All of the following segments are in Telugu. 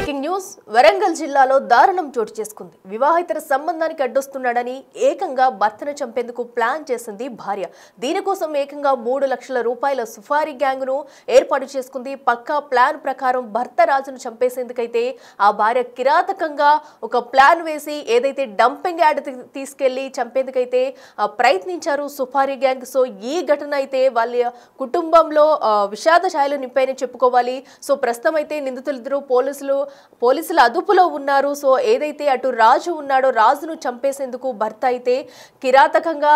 బ్రేకింగ్ న్యూస్ వరంగల్ జిల్లాలో దారుణం చోటు చేసుకుంది. వివాహితర సంబంధానికి అడ్డొస్తున్నాడని ఏకంగా భర్తను చంపేందుకు ప్లాన్ చేసింది భార్య. దీనికోసం ఏకంగా 3 లక్షల రూపాయల సుఫారీ గ్యాంగ్ను ఏర్పాటు చేసుకుంది. పక్కా ప్లాన్ ప్రకారం భర్త రాజును చంపేసేందుకైతే ఆ భార్య కిరాతకంగా ఒక ప్లాన్ వేసి ఏదైతే డంపింగ్ యార్డ్ తీసుకెళ్లి చంపేందుకైతే ప్రయత్నించారు సుఫారీ గ్యాంగ్. సో ఈ ఘటన అయితే వాళ్ళ కుటుంబంలో విషాద ఛాయలు నింపాయని చెప్పుకోవాలి. సో ప్రస్తుతం అయితే నిందితులిద్దరూ పోలీసుల అదుపులో ఉన్నారు. సో ఏదైతే అటు రాజు ఉన్నాడో రాజును చంపేసేందుకు భర్త అయితే కిరాతకంగా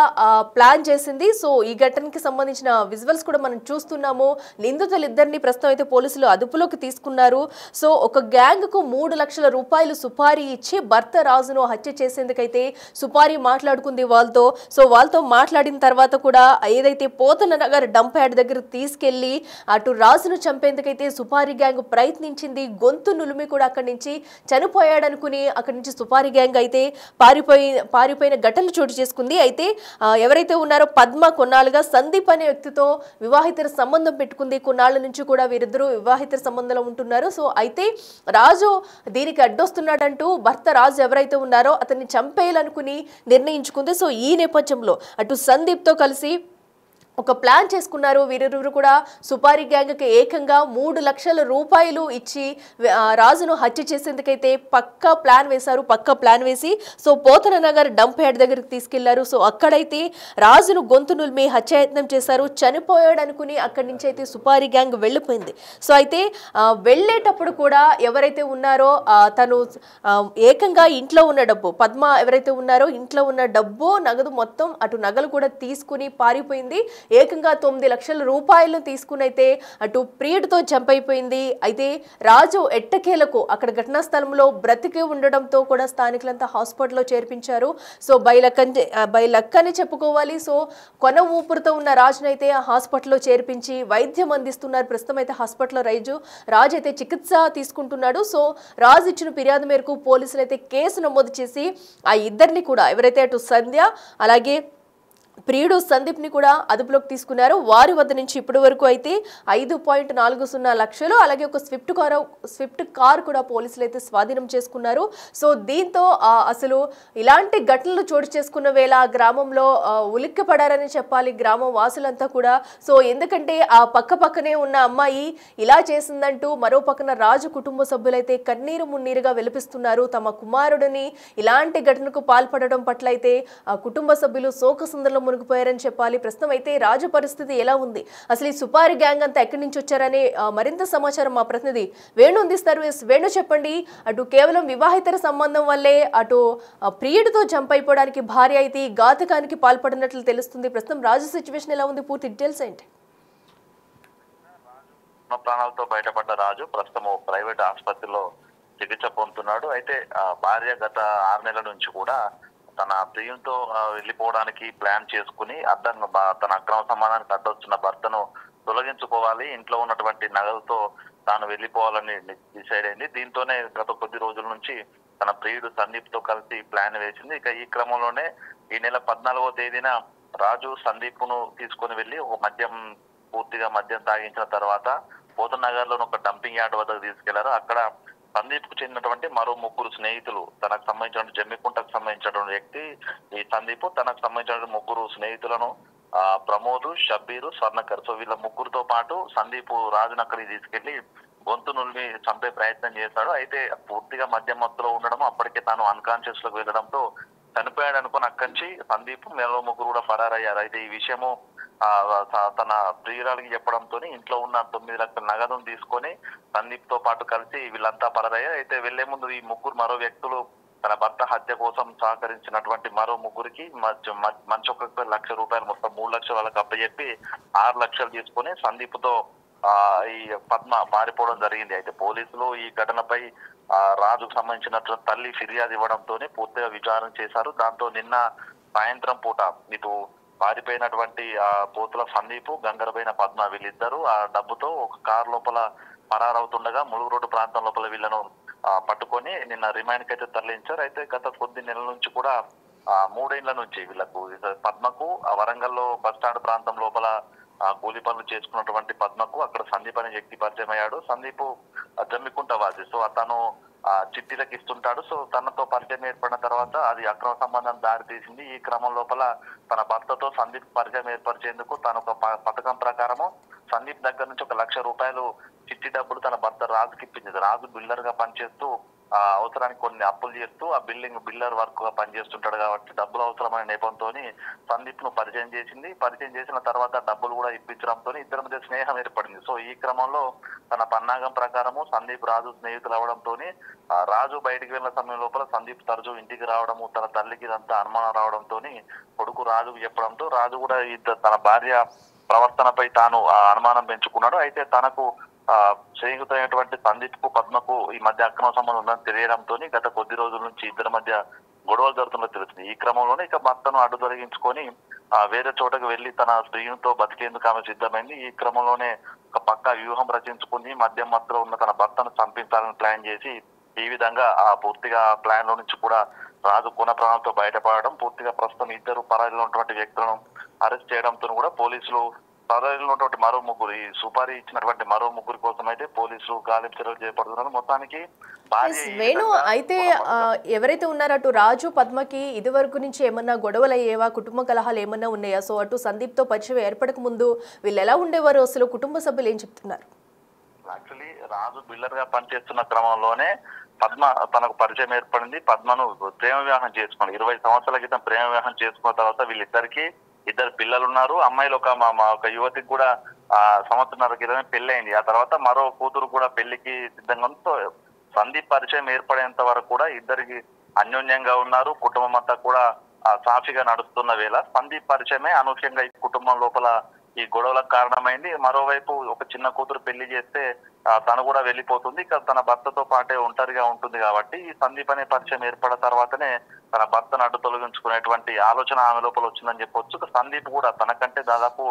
ప్లాన్ చేసింది. సో ఈ ఘటనకి సంబంధించిన విజువల్స్ కూడా మనం చూస్తున్నాము. నిందితులిద్దరిని ప్రస్తుతం అయితే పోలీసులు అదుపులోకి తీసుకున్నారు. సో ఒక గ్యాంగ్ కు 3 లక్షల రూపాయలు సుపారీ ఇచ్చి భర్త రాజును హత్య చేసేందుకైతే సుపారీ మాట్లాడుకుంది వాళ్ళతో. సో వాళ్ళతో మాట్లాడిన తర్వాత కూడా ఏదైతే పోతన నగర్ డంప్ యార్డ్ దగ్గర తీసుకెళ్లి అటు రాజును చంపేందుకైతే సుపారీ గ్యాంగ్ ప్రయత్నించింది. గొంతు నులిమి కూడా అక్కడి నుంచి చనిపోయాడనుకుని అక్కడి నుంచి సుపారీ గ్యాంగ్ అయితే పారిపోయిన ఘటనలు చోటు చేసుకుంది. అయితే ఎవరైతే ఉన్నారో పద్మ కొన్నాళ్ళుగా సందీప్ అనే వ్యక్తితో వివాహితర సంబంధం పెట్టుకుంది. కొన్నాళ్ళ నుంచి కూడా వీరిద్దరూ వివాహితర సంబంధంలో ఉంటున్నారు. సో అయితే రాజు దీనికి అడ్డొస్తున్నాడంటూ భర్త రాజు ఎవరైతే ఉన్నారో అతన్ని చంపేయాలనుకుని నిర్ణయించుకుంది. సో ఈ నేపథ్యంలో అటు సందీప్తో కలిసి ఒక ప్లాన్ చేసుకున్నారు. వీరిరువురు కూడా సుపారీ గ్యాంగ్కి ఏకంగా 3 లక్షల రూపాయలు ఇచ్చి రాజును హత్య చేసేందుకైతే పక్కా ప్లాన్ వేసి so Pothana Nagar dump yard దగ్గరికి తీసుకెళ్లారు. సో అక్కడైతే రాజును గొంతు నులిమి హత్యాయత్నం చేశారు. చనిపోయాడు అనుకుని అక్కడి నుంచి అయితే సుపారీ గ్యాంగ్ వెళ్ళిపోయింది. సో అయితే వెళ్ళేటప్పుడు కూడా ఎవరైతే ఉన్నారో తను ఏకంగా ఇంట్లో ఉన్న డబ్బు పద్మ ఎవరైతే ఉన్నారో ఇంట్లో ఉన్న డబ్బు నగదు మొత్తం అటు నగలు కూడా తీసుకుని పారిపోయింది. ఏకంగా 9 లక్షల రూపాయలను తీసుకుని అయితే అటు ప్రియుడితో చంపైపోయింది. అయితే రాజు ఎట్టకేలకు అక్కడ ఘటనా స్థలంలో బ్రతికి ఉండడంతో కూడా స్థానికులంతా హాస్పిటల్లో చేర్పించారు. సో బై లక్ అని చెప్పుకోవాలి. సో కొన ఊపిరితో ఉన్న రాజునైతే హాస్పిటల్లో చేర్పించి వైద్యం అందిస్తున్నారు. ప్రస్తుతం అయితే హాస్పిటల్లో రాజు అయితే చికిత్స తీసుకుంటున్నాడు. సో రాజు ఇచ్చిన ఫిర్యాదు మేరకు పోలీసులు అయితే కేసు నమోదు చేసి ఆ ఇద్దరిని కూడా ఎవరైతే అటు సంధ్య అలాగే ప్రియుడు సందీప్ని కూడా అదుపులోకి తీసుకున్నారు. వారి వద్ద నుంచి ఇప్పటి వరకు అయితే 5.40 లక్షలు అలాగే ఒక స్విఫ్ట్ కార్ కూడా పోలీసులు అయితే స్వాధీనం చేసుకున్నారు. సో దీంతో అసలు ఇలాంటి ఘటనలు చోటు చేసుకున్న వేళ గ్రామంలో ఉలిక్కి పడారని చెప్పాలి గ్రామం వాసులంతా కూడా. సో ఎందుకంటే ఆ పక్కనే ఉన్న అమ్మాయి ఇలా చేసిందంటూ మరో పక్కన రాజు కుటుంబ సభ్యులైతే కన్నీరు మున్నీరుగా వెలిపిస్తున్నారు. తమ కుమారుడిని ఇలాంటి ఘటనకు పాల్పడడం పట్ల అయితే కుటుంబ సభ్యులు శోకసుందరలో మునిగిపోయారని చెప్పాలి. ప్రస్తుతం అయితే రాజు పరిస్థితి ఎలా ఉంది, అసలు ఈ సుపారీ గ్యాంగ్ అంతా ఎక్కడి నుంచి వచ్చారనే మరింత సమాచారం మా ప్రతినిధి వేణు అందిస్తారు. వేణు చెప్పండి, అటు కేవలం వివాహితర సంబంధం వల్లే అటు ప్రియుడితో జంప్ అయిపోవడానికి భార్య అయితే ఘాతకానికి పాల్పడినట్లు తెలుస్తుంది. ప్రస్తుతం రాజు సిచ్యువేషన్ ఎలా ఉంది, పూర్తి డీటెయిల్స్ ఏంటి? ప్రాణాలతో బయటపడ్డ రాజు ప్రస్తుతం ప్రైవేట్ ఆసుపత్రిలో చికిత్స పొందుతున్నాడు. అయితే భార్య గత 6 నెలల నుంచి కూడా తన ప్రియులతో వెళ్ళిపోవడానికి ప్లాన్ చేసుకుని తన అక్రమ సంబంధానికి అడ్డొచ్చిన భర్తను తొలగించుకోవాలి, ఇంట్లో ఉన్నటువంటి నగలతో తాను వెళ్ళిపోవాలని డిసైడ్ అయింది. దీంతోనే గత కొద్ది రోజుల నుంచి తన ప్రియుడు సందీప్ తో కలిసి ప్లాన్ వేసింది. ఇక ఈ క్రమంలోనే ఈ నెల 14వ తేదీన రాజు సందీప్ ను తీసుకుని వెళ్లి పూర్తిగా మద్యం తాగించిన తర్వాత పోతన్ నగర్ లోని ఒక డంపింగ్ యార్డ్ వద్దకు తీసుకెళ్లారు. అక్కడ సందీప్ కు చెందినటువంటి మరో 3 స్నేహితులు, తనకు సంబంధించిన జమ్మికుంటకు సంబంధించినటువంటి వ్యక్తి ఈ సందీప్, తనకు సంబంధించిన 3 స్నేహితులను ప్రమోద్, షబ్బీరు, స్వర్ణకర్, సో వీళ్ళ 3తో పాటు సందీప్ రాజును అక్కడికి తీసుకెళ్లి గొంతు నులిమి చంపే ప్రయత్నం చేశాడు. అయితే పూర్తిగా మద్యం మత్తులో ఉండడం, అప్పటికే తాను అన్కాన్షియస్ లోకి వెళ్ళడంతో చనిపోయాడు అనుకుని అక్కడి నుంచి సందీప్ మరో 3 కూడా ఫరారయ్యారు. అయితే ఈ విషయము తన ప్రియురాలికి చెప్పడంతో ఇంట్లో ఉన్న 9 లక్షల నగదును తీసుకొని సందీప్ తో పాటు కలిసి వీళ్ళంతా పరారయ్యారు. అయితే వెళ్లే ముందు ఈ 3 మరో వ్యక్తులు తన భర్త హత్య కోసం సహకరించినటువంటి మరో 3కి మంచి ఒక 1 లక్ష రూపాయలు, మొత్తం 3 లక్షలు వాళ్ళకి అప్పచెప్పి 6 లక్షలు తీసుకొని సందీప్ తో ఈ పద్మ పారిపోవడం జరిగింది. అయితే పోలీసులు ఈ ఘటనపై రాజుకు సంబంధించినటువంటి తల్లి ఫిర్యాదు ఇవ్వడంతో పూర్తిగా విచారణ చేశారు. దాంతో నిన్న సాయంత్రం పూట ఇటు పారిపోయినటువంటి పోతుల సందీప్, గంగరబైన పద్మ వీళ్ళిద్దరూ ఆ డబ్బుతో ఒక కార్ లోపల పరారవుతుండగా ములుగు రోడ్డు ప్రాంతం లోపల వీళ్ళను పట్టుకొని నిన్న రిమాండ్ కి అయితే తరలించారు. అయితే గత కొద్ది నెలల నుంచి కూడా 3 ఏళ్ల నుంచి వీళ్ళకు పద్మకు వరంగల్లో బస్ స్టాండ్ ప్రాంతం లోపల కూలి పనులు చేసుకున్నటువంటి పద్మకు అక్కడ సందీప్ అనే వ్యక్తి పరిచయం అయ్యాడు. సందీప్ జమ్మికుంట వాసి. సో తను చిట్టీలకు ఇస్తుంటాడు. సో తనతో పరిచయం ఏర్పడిన తర్వాత అది అక్రమ సంబంధం దారి తీసింది. ఈ క్రమం లోపల తన భర్తతో సందీప్ పరిచయం ఏర్పరిచేందుకు తను ఒక పథకం ప్రకారము సందీప్ దగ్గర నుంచి 1 లక్ష రూపాయలు చిట్టి డబ్బులు తన భర్త రాజుకి ఇప్పించింది. రాజు బిల్డర్ గా పనిచేస్తూ అవసరానికి కొన్ని అప్పులు చేస్తూ ఆ బిల్డర్ వర్క్ గా పనిచేస్తుంటాడు కాబట్టి డబ్బులు అవసరమైన నేపంతో సందీప్ ను పరిచయం చేసింది. పరిచయం చేసిన తర్వాత డబ్బులు కూడా ఇప్పించడంతో ఇద్దరి మధ్య స్నేహం ఏర్పడింది. సో ఈ క్రమంలో తన పన్నాగం ప్రకారము సందీప్ రాజు స్నేహితులు అవడంతో రాజు బయటికి వెళ్ళిన సమయం లోపల సందీప్ తరచూ ఇంటికి రావడము, తన తల్లికి ఇదంతా అనుమానం రావడంతో కొడుకు రాజుకు చెప్పడంతో రాజు కూడా తన భార్య ప్రవర్తనపై తాను అనుమానం పెంచుకున్నాడు. అయితే తనకు స్నేహితులైనటువంటి సందీప్ కు పద్మకు ఈ మధ్య అక్రమ సంబంధం ఉందని తెలియడంతో గత కొద్ది రోజుల నుంచి ఇద్దరి మధ్య గొడవలు జరుగుతున్నట్టు తెలుస్తుంది. ఈ క్రమంలోనే ఇక భర్తను అడ్డు తొలగించుకొని వేరే చోటకు వెళ్లి తన స్త్రీతో బతికేందుకు ఆమె సిద్ధమైంది. ఈ క్రమంలోనే ఒక పక్క వ్యూహం రచించుకుని మద్యం మత్తులో ఉన్న తన భర్తను చంపించాలని ప్లాన్ చేసి ఈ విధంగా పూర్తిగా ప్లాన్ లో నుంచి కూడా రాజు కొన ప్రాణాలతో బయటపడడం, పూర్తిగా ప్రస్తుతం ఇద్దరు పరారీలో ఉన్నటువంటి వ్యక్తులను అరెస్ట్ చేయడంతో కూడా పోలీసులు పరారీలో ఉన్నటువంటి మరో ముగ్గురు, ఈ సుపారీ ఇచ్చినటువంటి మరో ముగ్గురు కోసం అయితే పోలీసులు గాలింపు చర్యలు చేపడుతున్నారు. మొత్తానికి వేణు అయితే ఎవరైతే ఉన్నారో అటు రాజు పద్మకి ఇది వరకు నుంచి ఏమన్నా గొడవలు అయ్యేవా, కుటుంబ కలహాలు ఏమన్నా ఉన్నాయా? సో అటు సందీప్ తో పరిచయం ఏర్పడక ముందు వీళ్ళు ఎలా ఉండేవారు, అసలు కుటుంబ సభ్యులు ఏం చెప్తున్నారు? యాక్చువల్లీ రాజు బిల్డర్ గా పనిచేస్తున్న క్రమంలోనే పద్మ తనకు పరిచయం ఏర్పడింది. పద్మను ప్రేమ వివాహం చేసుకుని 20 సంవత్సరాల క్రితం ప్రేమ వివాహం చేసుకున్న తర్వాత వీళ్ళిద్దరికి 2 పిల్లలు ఉన్నారు. అమ్మాయిలు ఒక యువతికి కూడా 1.5 సంవత్సరాల క్రితమే పెళ్లి అయింది. ఆ తర్వాత మరో కూతురు కూడా పెళ్లికి సిద్ధంగా ఉంది. సందీప్ పరిచయం ఏర్పడేంత వరకు కూడా ఇద్దరికి అన్యోన్యంగా ఉన్నారు. కుటుంబం అంతా కూడా సాఫీగా నడుస్తున్న వేళ సందీప్ పరిచయమే అనూహ్యంగా ఈ కుటుంబం లోపల ఈ గొడవలకు కారణమైంది. మరోవైపు ఒక చిన్న కూతురు పెళ్లి చేస్తే తను కూడా వెళ్ళిపోతుంది. ఇక తన భర్తతో పాటే ఒంటరిగా ఉంటుంది కాబట్టి ఈ సందీప్ అనే పరిచయం ఏర్పడిన తర్వాతనే తన భర్తను అడ్డు తొలగించుకునేటువంటి ఆలోచన ఆమె లోపల వచ్చిందని చెప్పొచ్చు. సందీప్ కూడా తనకంటే దాదాపు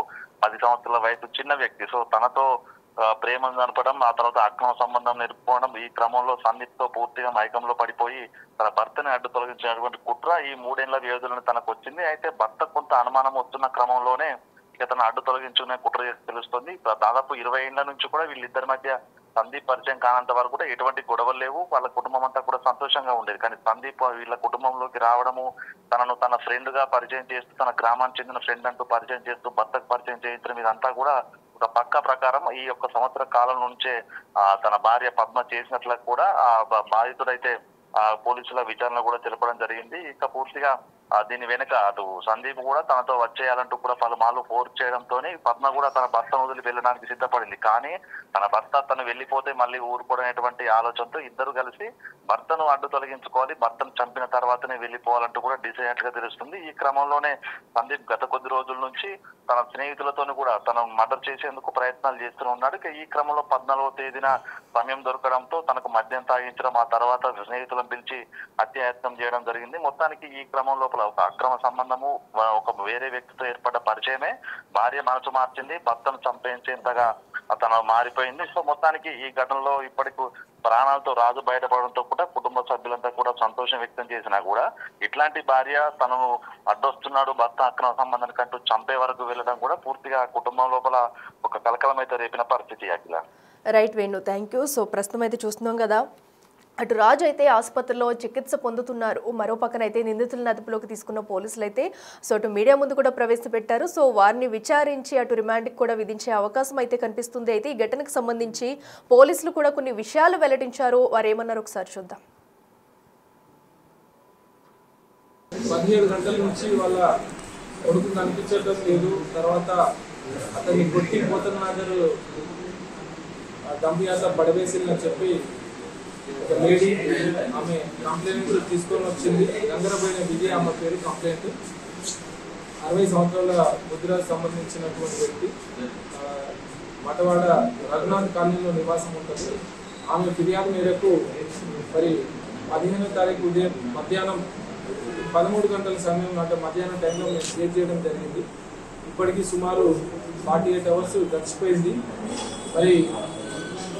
10 సంవత్సరాల వయసు చిన్న వ్యక్తి. సో తనతో ప్రేమ కనపడం, ఆ తర్వాత అక్రమ సంబంధం నిలుపుకోవడం, ఈ క్రమంలో సందీప్ తో పూర్తిగా మైకంలో పడిపోయి తన భర్తని అడ్డు తొలగించినటువంటి కుట్ర ఈ 3 ఏళ్ల వ్యవధిలోనే తనకు వచ్చింది. అయితే భర్త కొంత అనుమానం వస్తున్న క్రమంలోనే తన అడ్డు తొలగించుకునే కుట్ర తెలుస్తుంది. దాదాపు 20 ఏళ్ల నుంచి కూడా వీళ్ళిద్దరి మధ్య సందీప్ పరిచయం కానంత వరకు కూడా ఎటువంటి గొడవలు లేవు. వాళ్ళ కుటుంబం అంతా కూడా సంతోషంగా ఉండేది. కానీ సందీప్ వీళ్ళ కుటుంబంలోకి రావడము, తనను తన ఫ్రెండ్ గా పరిచయం చేస్తూ, తన గ్రామానికి చెందిన ఫ్రెండ్ అంటూ పరిచయం చేస్తూ భర్తకు పరిచయం చేయించడం ఇదంతా కూడా ఒక పక్క ప్రకారం ఈ 1 సంవత్సర కాలం నుంచే తన భార్య పద్మ చేసినట్లు కూడా బాధితుడైతే పోలీసుల విచారణ కూడా తెలపడం జరిగింది. ఇక పూర్తిగా దీని వెనుక అటు సందీప్ కూడా తనతో వచ్చేయాలంటూ కూడా పలుమార్లు ఫోర్స్ చేయడంతో పద్మ కూడా తన భర్తను వదిలి వెళ్ళడానికి సిద్ధపడింది. కానీ తన భర్త తను వెళ్ళిపోతే మళ్ళీ ఊరుకోవడనేటువంటి ఆలోచనతో ఇద్దరు కలిసి భర్తను అడ్డు తొలగించుకోవాలి, భర్తను చంపిన తర్వాతనే వెళ్ళిపోవాలంటూ కూడా డిసైడ్ అయినట్లుగా తెలుస్తుంది. ఈ క్రమంలోనే సందీప్ గత కొద్ది రోజుల నుంచి తన స్నేహితులతో కూడా తను మర్డర్ చేసేందుకు ప్రయత్నాలు చేస్తూ ఉన్నాడు. ఈ క్రమంలో 14వ తేదీన సమయం దొరకడంతో తనకు మద్యం తాగించడం, ఆ తర్వాత స్నేహితులను పిలిచి హత్యాయత్నం చేయడం జరిగింది. మొత్తానికి ఈ క్రమంలో ఒక అక్రమ సంబంధము, ఒక వేరే వ్యక్తితో ఏర్పడ్డ పరిచయమే భార్య మనసు మార్చింది, భర్తను చంపేంతగా తను మారిపోయింది. సో మొత్తానికి ఈ ఘటనలో ఇప్పటికి ప్రాణాలతో రాజు బయటపడడంతో కూడా కుటుంబ సభ్యులంతా కూడా సంతోషం వ్యక్తం చేసినా కూడా ఇట్లాంటి భార్య తనను అడ్డొస్తున్నాడు భర్త అక్రమ సంబంధానికి అంటూ చంపే వరకు వెళ్ళడం కూడా పూర్తిగా కుటుంబం లోపల ఒక కలకలం అయితే రేపిన పరిస్థితి. Akhila right Venu, thank you. So ప్రస్తుతం అయితే చూస్తున్నాం కదా, అటు రాజు అయితే ఆసుపత్రిలో చికిత్స పొందుతున్నారు. మరో పక్కన అయితే నిందితులను అదుపులోకి తీసుకున్న పోలీసులు అయితే సో అటు మీడియా ముందు కూడా ప్రవేశపెట్టారు. సో వారిని విచారించి అటు రిమాండ్కి కూడా విధించే అవకాశం అయితే కనిపిస్తుంది. అయితే ఈ ఘటనకు సంబంధించి పోలీసులు కూడా కొన్ని విషయాలు వెల్లడించారు. వారు ఏమన్నారు ఒకసారి చూద్దాం. 17 గంటల నుంచి వాళ్ళ కొడుకు కనిపించడం లేదు. తర్వాత అతన్ని కొట్టి పోతనాగర్ దంపియాత పడవేసిందని చెప్పి ఒక లేడీ ఆమె కంప్లైంట్ తీసుకొని వచ్చింది. గంగరబోయిన విజయ్ ఆమె పేరు కంప్లైంట్. 60 సంవత్సరాల ముద్రకు సంబంధించినటువంటి వ్యక్తి, మటవాడ రఘునాథ్ కాలనీలో నివాసం ఉంటుంది. ఆమె ఫిర్యాదు మేరకు మరి 15వ తారీఖు ఉదయం మధ్యాహ్నం 13 గంటల సమయం అంటే మధ్యాహ్నం టైంలో మేము స్టే చేయడం జరిగింది. ఇప్పటికీ సుమారు 48 అవర్స్ గడిచిపోయింది. మరి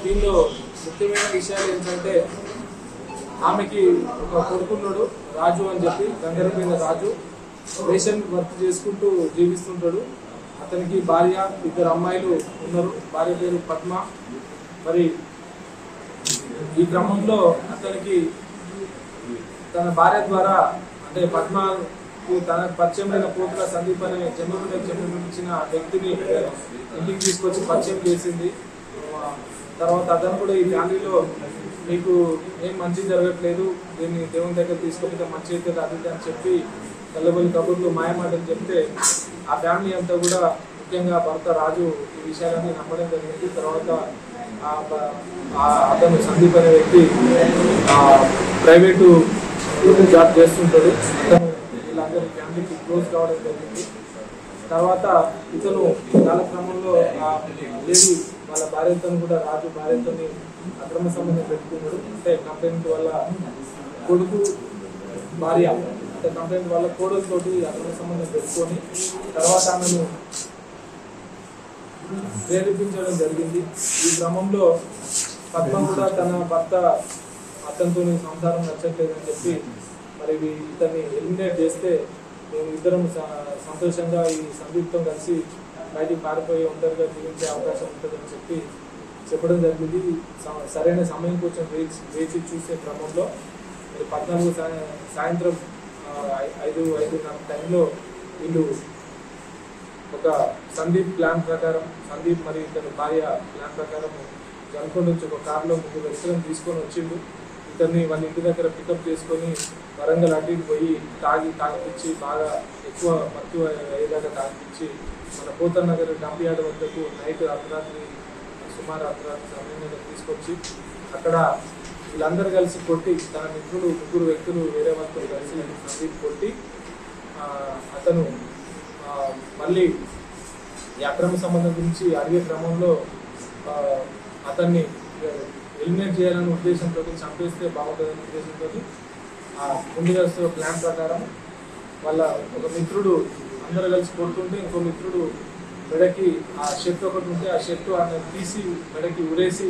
దీనిలో ముఖ్యమైన విషయాలు ఏంటంటే ఆమెకి ఒక కొడుకున్నాడు రాజు అని చెప్పి, గంగరపైన రాజు రేషన్ వర్క్ చేసుకుంటూ జీవిస్తుంటాడు. అతనికి భార్య, 2 అమ్మాయిలు ఉన్నారు. భార్య పేరు పద్మ. మరి ఈ క్రమంలో అతనికి తన భార్య ద్వారా అంటే పద్మకు తనకు పరిచయమైన పోతుల సందీప్ అనే జన్మకు చెందించిన వ్యక్తిని ఇంటికి తీసుకొచ్చి పరిచయం చేసింది. తర్వాత అతను కూడా ఈ ఫ్యామిలీలో మీకు ఏం మంచి జరగట్లేదు, దీన్ని దేవుని దగ్గర తీసుకుంటే మంచి అయితే అది అని చెప్పి కళ్ళబొల్లి కబుర్లు మాయమాటలు చెప్తే ఆ ఫ్యామిలీ అంతా కూడా ముఖ్యంగా భర్త రాజు ఈ విషయాలన్నీ నమ్మడం జరిగింది. తర్వాత అతను సందీప్ అనే వ్యక్తి ప్రైవేటు జాబ్ చేస్తుంటాడు. అతను వీళ్ళందరి ఫ్యామిలీకి క్లోజ్ కావడం జరిగింది. తర్వాత ఇతను కాలక్రమంలో లేడీ వాళ్ళ భార్యతో కూడా రాజు భార్యతో అక్రమ సంబంధం పెట్టుకున్నాడు. అంటే కంప్లైంట్ వల్ల కొడుకు భార్య అంటే కంప్లైంట్ వల్ల కోడలతోటి అక్రమ సంబంధం పెట్టుకొని తర్వాత ఆమెను ప్రేరేపించడం జరిగింది. ఈ క్రమంలో పద్మ కూడా తన భర్త అతనితో సంసారం నచ్చట్లేదని చెప్పి మరి ఇతన్ని ఎలిమినేట్ చేస్తే మేము ఇద్దరం సంతోషంగా ఈ సందీప్తో కలిసి బయటికి పారిపోయి ఒంటరిగా జీవించే అవకాశం ఉంటుందని చెప్పి చెప్పడం జరిగింది. సరైన సమయం కోసం వేచి చూసే క్రమంలో మరి 14 సాయంత్రం 5:30 టైంలో వీళ్ళు ఒక సందీప్ ప్లాన్ ప్రకారం సందీప్ మరి ఇతని భార్య ప్లాన్ ప్రకారం జనకొండ నుంచి ఒక కారులో 3 వ్యక్తులను తీసుకొని వచ్చిండు. ఇతన్ని వాళ్ళ ఇంటి దగ్గర పికప్ చేసుకొని వరంగల్ అడ్డీకి పోయి తాగిపించి బాగా ఎక్కువ మత్తు అయ్యేదాకా తాగిపించి మన పోతన్ నగర్ డంప్ యార్డ్ వద్దకు నైట్ సుమారు అర్ధరాత్రి సమయంలో తీసుకొచ్చి అక్కడ వీళ్ళందరూ కలిసి కొట్టి తన మిత్రులు 3 వ్యక్తులు వేరే వాళ్ళతో కలిసి సందీప్ కొట్టి అతను మళ్ళీ ఈ అక్రమ సంబంధం గురించి అడిగే క్రమంలో అతన్ని ఎలిమినేట్ చేయాలనే ఉద్దేశంతో చంపేస్తే బాగుంటుందనే ఉద్దేశంతో ముందుగా ప్లాన్ ప్రకారం వాళ్ళ ఒక మిత్రుడు అందరూ కలిసి కొడుతుంటే ఇంకో మిత్రుడు మెడకి ఆ షర్ట్ ఒకటి ఉంటే ఆ షర్ట్ ఆయన తీసి మెడకి ఉరేసి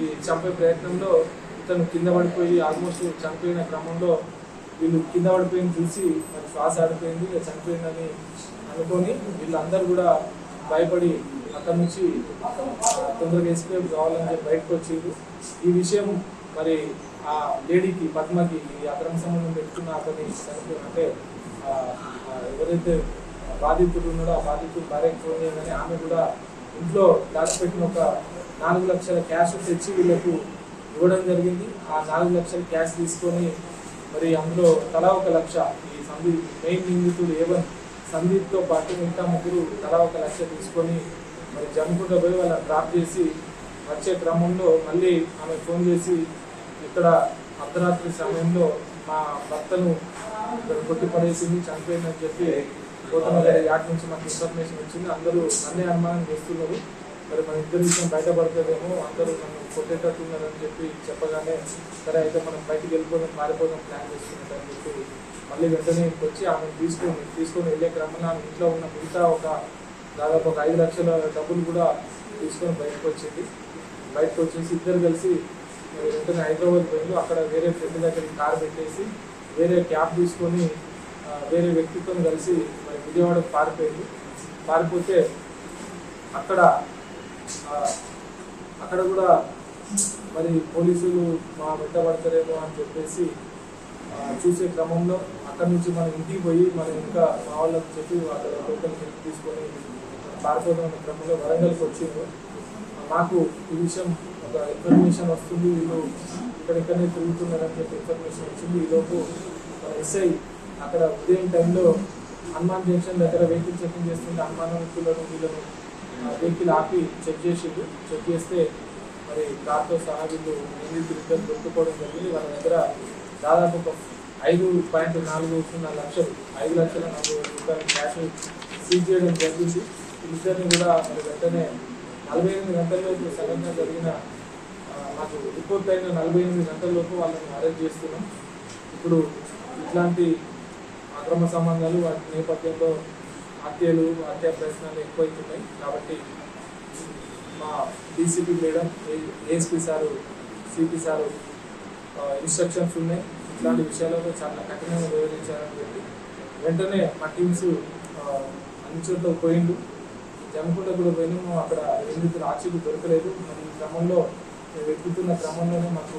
ఈ చంపే ప్రయత్నంలో ఇతను కింద పడిపోయి ఆల్మోస్ట్ చనిపోయిన క్రమంలో వీళ్ళు కింద పడిపోయింది చూసి మరి శ్వాస ఆడిపోయింది చనిపోయిందని అనుకొని వీళ్ళందరూ కూడా భయపడి అక్కడి నుంచి తొందరగా ఎస్కేప్ కావాలని చెప్పి బయటకు వచ్చింది. ఈ విషయం మరి ఆ లేడీకి పద్మకి ఈ అక్రమ సంబంధం పెట్టుకున్న అతని అంటే ఎవరైతే బాధితుడు ఉన్నాడో ఆ బాధితుడు భార్యకు ఫోన్ చేయగానే ఆమె కూడా ఇంట్లో దాచిపెట్టిన ఒక 4 లక్షల క్యాష్ తెచ్చి వీళ్ళకు ఇవ్వడం జరిగింది. ఆ 4 లక్షల క్యాష్ తీసుకొని మరి అందులో తలా 1 లక్ష ఈ సందీప్ మెయిన్ నిందితుడు ఏవన్ సందీప్తో పాటు ఇంకా 3 తలా 1 లక్ష తీసుకొని మరి జమ్ముకుంట పోయి వాళ్ళని డ్రాప్ చేసి వచ్చే క్రమంలో మళ్ళీ ఆమె ఫోన్ చేసి ఇక్కడ అర్ధరాత్రి సమయంలో మా భర్తను ఇక్కడ కొట్టి పడేసింది చనిపోయిందని చెప్పి పోతనగర్ యార్డ్ నుంచి మాకు ఇన్ఫర్మేషన్ వచ్చింది. అందరూ నన్నే అనుమానం చేస్తున్నారు, మరి మన ఇద్దరు విషయం బయటపడుతుందేమో, అందరూ నన్ను కొట్టేటట్టున్నారని చెప్పి చెప్పగానే సరే అయితే మనం బయటికి వెళ్ళిపోదాం పారిపోదాం ప్లాన్ చేస్తున్నట్టు అని చెప్పి మళ్ళీ వెంటనే వచ్చి ఆమెను తీసుకొని వెళ్ళే క్రమంలో ఆమె ఇంట్లో ఉన్న మిగతా దాదాపు ఒక 5 లక్షల డబ్బులు కూడా తీసుకొని బయటకు వచ్చింది. బయటకు వచ్చేసి ఇద్దరు కలిసి వెంటనే హైదరాబాద్ పోయింది. అక్కడ వేరే ఫ్రెండ్ దగ్గరికి కారు పెట్టేసి వేరే క్యాబ్ తీసుకొని వేరే వ్యక్తితో కలిసి మరి విజయవాడకు పారిపోయింది. పారిపోతే అక్కడ కూడా మరి పోలీసులు మా వెంట పడతారేమో అని చెప్పేసి చూసే క్రమంలో అక్కడి నుంచి మనం ఇంటికి పోయి మనం ఇంకా మా వాళ్ళకి చెప్పి అక్కడ లోకల్ హెల్ప్ తీసుకొని పారిపోతున్న క్రమంలో వరంగల్కి వచ్చింది. మాకు ఈ విషయం ఒక ఇన్ఫర్మేషన్ వస్తుంది, వీళ్ళు ఇక్కడిక్కడనే తిరుగుతున్నారని చెప్పి ఇన్ఫర్మేషన్ వచ్చింది. ఈలోపు మన ఎస్ఐ అక్కడ ఉదయం టైంలో హనుమాన్ జంక్షన్ దగ్గర వెహికల్ చెకింగ్ చేస్తుంటే అనుమానితులను వీళ్ళను వెహికల్ ఆపి చెక్ చేస్తే మరి కార్తో సహా వీళ్ళు నిందితులు దొరుకుకోవడం జరిగింది. వాళ్ళ దగ్గర దాదాపు ఒక 5.40 లక్షలు 5,40,000 క్యాష్ సీజ్ చేయడం జరిగింది. ఇద్దరిని కూడా మరి వెంటనే 48 గంటల్లోపు సడన్గా జరిగిన మాకు రిపోర్ట్ అయిన 48 గంటల్లోపు వాళ్ళని అరెస్ట్ చేస్తున్నాం. ఇప్పుడు ఇట్లాంటి అక్రమ సంబంధాలు వాటి నేపథ్యంలో హత్యా ప్రయత్నాలు ఎక్కువైతున్నాయి. కాబట్టి మా DCP madam ASP sir CP sir instructions ఉన్నాయి. ఇట్లాంటి విషయాలలో చాలా కఠినంగా వ్యవహరించాలని చెప్పి వెంటనే మా టీమ్స్ అన్ని చోట్ల పోయిండు. జమ్మికుంట కూడా పోయినాము, అక్కడ నిందితులు ఆచూకీ దొరకలేదు. మరి ఈ క్రమంలో వెతుకుతున్న క్రమంలోనే మాకు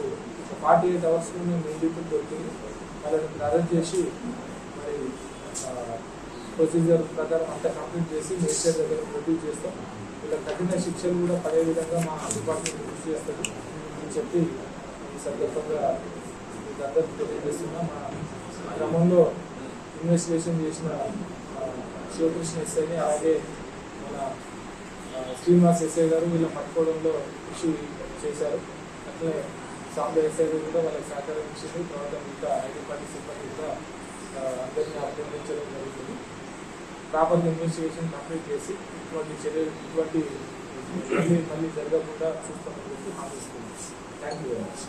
48 అవర్స్లో మేము నిందితులు దొరికింది. వాళ్ళని అరెస్ట్ చేసి మరి ప్రొసీజర్ ప్రకారం అంతా కంప్లీట్ చేసి మేజిస్ట్రేట్ దగ్గర ప్రొడ్యూస్ చేస్తాం. ఇలా కఠిన శిక్షలు కూడా పడే విధంగా మా డిపార్ట్మెంట్ కృషి చేస్తుంది అని చెప్పి ఈ సందర్భంగా మీకు అందరికీ తెలియజేస్తున్నాం. మా క్రమంలో ఇన్వెస్టిగేషన్ చేసిన శివకృష్ణ ఎస్ఐని, అలాగే మన శ్రీనివాస్ ఎస్ఐ గారు వీళ్ళ పట్టుకోవడంలో కృషి చేశారు. అట్లే సాంబ ఎస్ఐ గారు కూడా వాళ్ళకి సహకరించింది. తర్వాత ఇంకా ఐటీ పార్టీ సిబ్బంది కూడా అందరినీ అభినందించడం జరుగుతుంది. ప్రాపర్గా ఇన్వెస్టిగేషన్ కంప్లీట్ చేసి ఇటువంటి చర్యలు మళ్ళీ జరగకుండా చూస్తామని చెప్పి హామీస్తున్నాం. Thank you very much.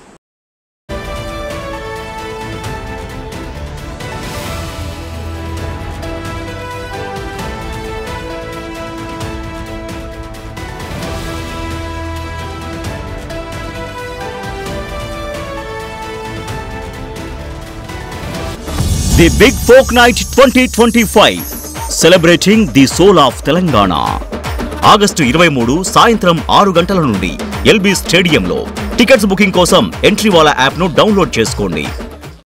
The Big Folk Night 2025 celebrating the soul of Telangana. August 23 సాయంత్రం 6 గంటల నుండి ఎల్బీ స్టేడియంలో. టికెట్స్ బుకింగ్ కోసం ఎంట్రీ వాలా యాప్ను డౌన్లోడ్ చేసుకోండి.